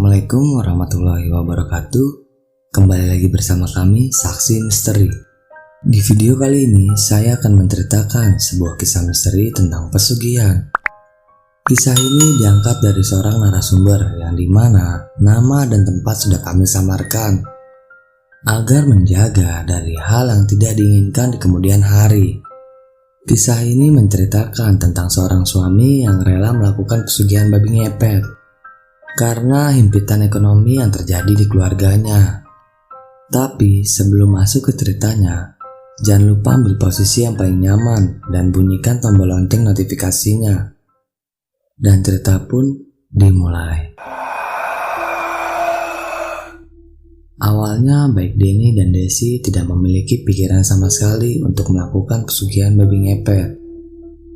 Assalamualaikum warahmatullahi wabarakatuh. Kembali lagi bersama kami, Saksi Misteri. Di video kali ini, saya akan menceritakan sebuah kisah misteri tentang pesugihan. Kisah ini diangkat dari seorang narasumber yang dimana nama dan tempat sudah kami samarkan agar menjaga dari hal yang tidak diinginkan di kemudian hari. Kisah ini menceritakan tentang seorang suami yang rela melakukan pesugihan babi ngepet karena himpitan ekonomi yang terjadi di keluarganya. Tapi sebelum masuk ke ceritanya, jangan lupa ambil posisi yang paling nyaman dan bunyikan tombol lonceng notifikasinya. Dan cerita pun dimulai. Awalnya baik Denny dan Desi tidak memiliki pikiran sama sekali untuk melakukan pesugihan babi ngepet.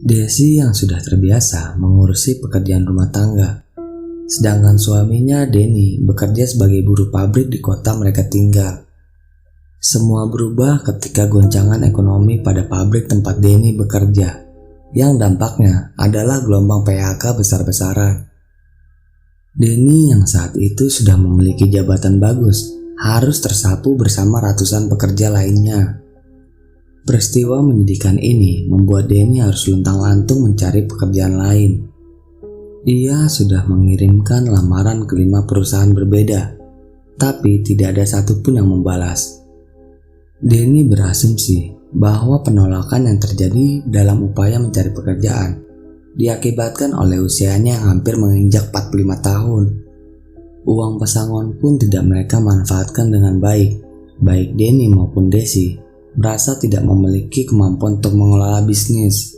Desi yang sudah terbiasa mengurusi pekerjaan rumah tangga, sedangkan suaminya Denny bekerja sebagai buruh pabrik di kota mereka tinggal. Semua berubah ketika goncangan ekonomi pada pabrik tempat Denny bekerja, yang dampaknya adalah gelombang PHK besar-besaran. Denny yang saat itu sudah memiliki jabatan bagus harus tersapu bersama ratusan pekerja lainnya. Peristiwa menyedihkan ini membuat Denny harus luntang-lantung mencari pekerjaan lain. Ia sudah mengirimkan lamaran ke 5 perusahaan berbeda, tapi tidak ada satupun yang membalas. Denny berasumsi bahwa penolakan yang terjadi dalam upaya mencari pekerjaan diakibatkan oleh usianya yang hampir menginjak 45 tahun. Uang pesangon pun tidak mereka manfaatkan dengan baik. Baik Denny maupun Desi merasa tidak memiliki kemampuan untuk mengelola bisnis,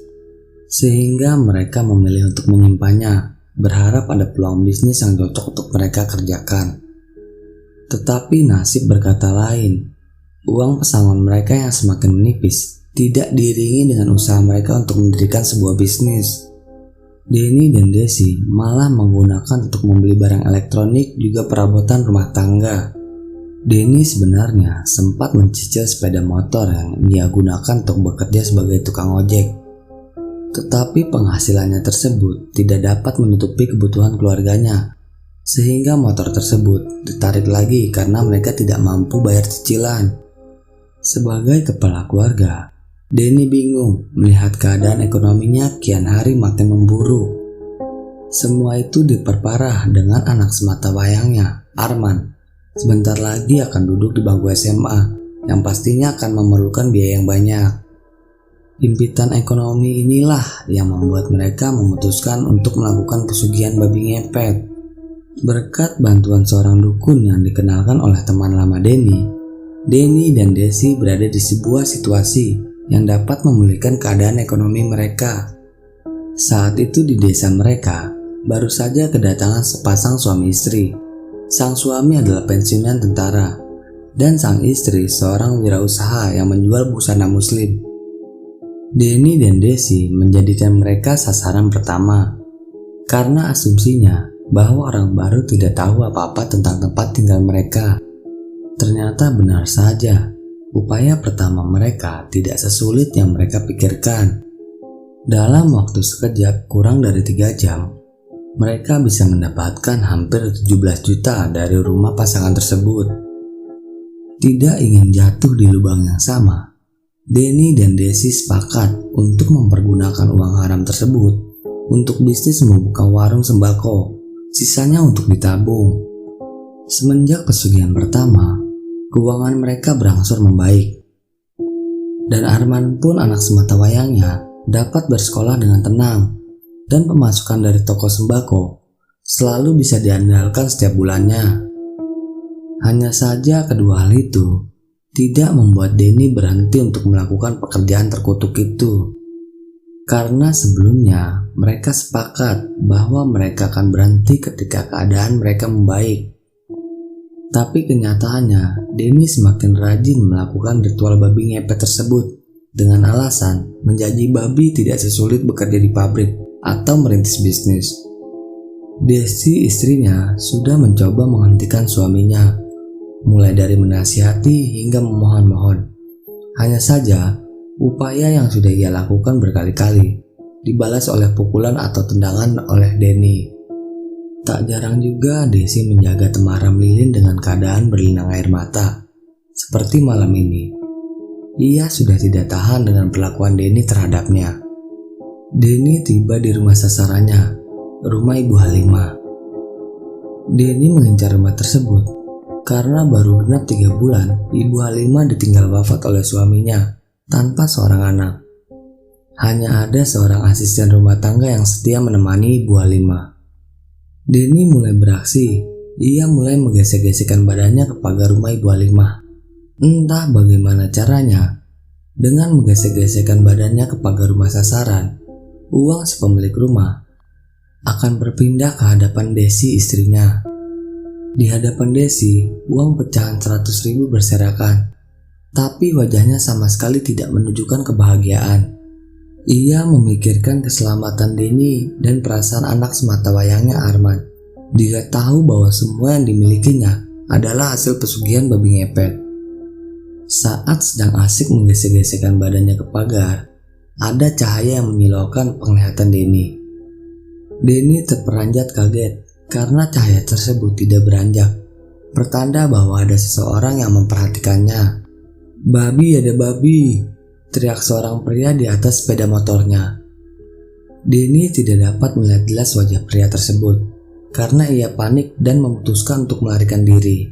sehingga mereka memilih untuk menyimpannya, berharap ada peluang bisnis yang cocok untuk mereka kerjakan. Tetapi nasib berkata lain. Uang pesangon mereka yang semakin menipis tidak diiringi dengan usaha mereka untuk mendirikan sebuah bisnis. Denny dan Desi malah menggunakan untuk membeli barang elektronik juga perabotan rumah tangga. Denny sebenarnya sempat mencicil sepeda motor yang ia gunakan untuk bekerja sebagai tukang ojek. Tetapi penghasilannya tersebut tidak dapat menutupi kebutuhan keluarganya, sehingga motor tersebut ditarik lagi karena mereka tidak mampu bayar cicilan. Sebagai kepala keluarga, Denny bingung melihat keadaan ekonominya kian hari makin memburuk. Semua itu diperparah dengan anak semata wayangnya, Arman. Sebentar lagi akan duduk di bangku SMA, yang pastinya akan memerlukan biaya yang banyak. Himpitan ekonomi inilah yang membuat mereka memutuskan untuk melakukan pesugihan babi ngepet. Berkat bantuan seorang dukun yang dikenalkan oleh teman lama Denny dan Desi berada di sebuah situasi yang dapat memulihkan keadaan ekonomi mereka. Saat itu di desa mereka baru saja kedatangan sepasang suami istri. Sang suami adalah pensiunan tentara dan sang istri seorang wirausaha yang menjual busana muslim. Denny dan Desi menjadikan mereka sasaran pertama karena asumsinya bahwa orang baru tidak tahu apa-apa tentang tempat tinggal mereka. Ternyata benar saja, upaya pertama mereka tidak sesulit yang mereka pikirkan. Dalam waktu sekejap kurang dari 3 jam, mereka bisa mendapatkan hampir 17 juta dari rumah pasangan tersebut. Tidak ingin jatuh di lubang yang sama, Denny dan Desi sepakat untuk mempergunakan uang haram tersebut untuk bisnis membuka warung sembako, sisanya untuk ditabung. Semenjak pesugihan pertama, keuangan mereka berangsur membaik. Dan Arman pun anak semata wayangnya dapat bersekolah dengan tenang, dan pemasukan dari toko sembako selalu bisa diandalkan setiap bulannya. Hanya saja kedua hal itu tidak membuat Denny berhenti untuk melakukan pekerjaan terkutuk itu. Karena sebelumnya mereka sepakat bahwa mereka akan berhenti ketika keadaan mereka membaik. Tapi kenyataannya Denny semakin rajin melakukan ritual babi ngepet tersebut dengan alasan menjadi babi tidak sesulit bekerja di pabrik atau merintis bisnis. Desi istrinya sudah mencoba menghentikan suaminya, mulai dari menasihati hingga memohon-mohon. Hanya saja, upaya yang sudah ia lakukan berkali-kali dibalas oleh pukulan atau tendangan oleh Denny. Tak jarang juga Desi menjaga temaram lilin dengan keadaan berlinang air mata. Seperti malam ini, ia sudah tidak tahan dengan perlakuan Denny terhadapnya. Denny tiba di rumah sasarannya, rumah Ibu Halimah. Denny mengincar rumah tersebut karena baru genap 3 bulan Ibu Halimah ditinggal wafat oleh suaminya tanpa seorang anak. Hanya ada seorang asisten rumah tangga yang setia menemani Ibu Halimah. Denny mulai beraksi. Ia mulai menggesek-gesekkan badannya ke pagar rumah Ibu Halimah. Entah bagaimana caranya, dengan menggesek-gesekkan badannya ke pagar rumah sasaran, uang si pemilik rumah akan berpindah ke hadapan Desi, istrinya. Di hadapan Desi, uang pecahan 100.000 berserakan, tapi wajahnya sama sekali tidak menunjukkan kebahagiaan. Ia memikirkan keselamatan Denny dan perasaan anak semata wayangnya Arman. Dia tahu bahwa semua yang dimilikinya adalah hasil pesugihan babi ngepet. Saat sedang asik menggesek-gesekkan badannya ke pagar, ada cahaya yang menyilaukan penglihatan Denny. Denny terperanjat kaget karena cahaya tersebut tidak beranjak, pertanda bahwa ada seseorang yang memperhatikannya. "Babi, ada babi!" teriak seorang pria di atas sepeda motornya. Denny tidak dapat melihat jelas wajah pria tersebut karena ia panik dan memutuskan untuk melarikan diri.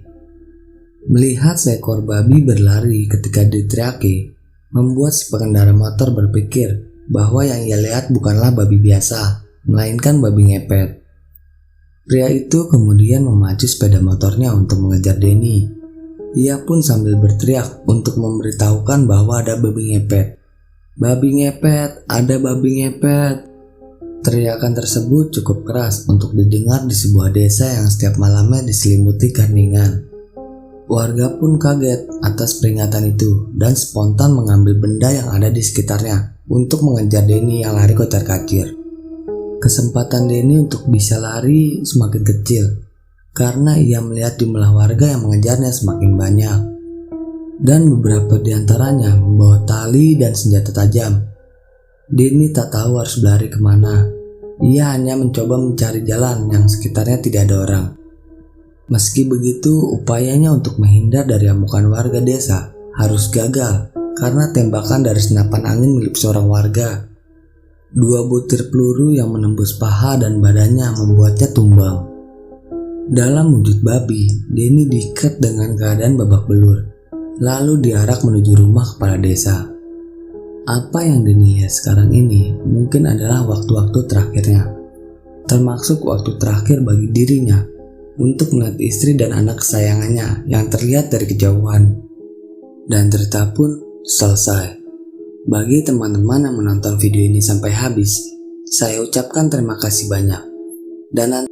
Melihat seekor babi berlari ketika diteriaki, membuat si pengendara motor berpikir bahwa yang ia lihat bukanlah babi biasa, melainkan babi ngepet. Pria itu kemudian memacu sepeda motornya untuk mengejar Denny. Ia pun sambil berteriak untuk memberitahukan bahwa ada babi ngepet. "Babi ngepet, ada babi ngepet." Teriakan tersebut cukup keras untuk didengar di sebuah desa yang setiap malamnya diselimuti keheningan. Warga pun kaget atas peringatan itu dan spontan mengambil benda yang ada di sekitarnya untuk mengejar Denny yang lari kocar-kacir. Kesempatan Denny untuk bisa lari semakin kecil karena ia melihat jumlah warga yang mengejarnya semakin banyak, dan beberapa di antaranya membawa tali dan senjata tajam. Denny tak tahu harus berlari kemana. Ia hanya mencoba mencari jalan yang sekitarnya tidak ada orang. Meski begitu, upayanya untuk menghindar dari amukan warga desa harus gagal karena tembakan dari senapan angin milik seorang warga. 2 butir peluru yang menembus paha dan badannya membuatnya tumbang. Dalam wujud babi, Denny diikat dengan keadaan babak belur, lalu diarak menuju rumah kepala desa. Apa yang Denny lihat sekarang ini mungkin adalah waktu-waktu terakhirnya, termasuk waktu terakhir bagi dirinya untuk melihat istri dan anak kesayangannya yang terlihat dari kejauhan. Dan cerita pun selesai. Bagi teman-teman yang menonton video ini sampai habis, saya ucapkan terima kasih banyak. Dan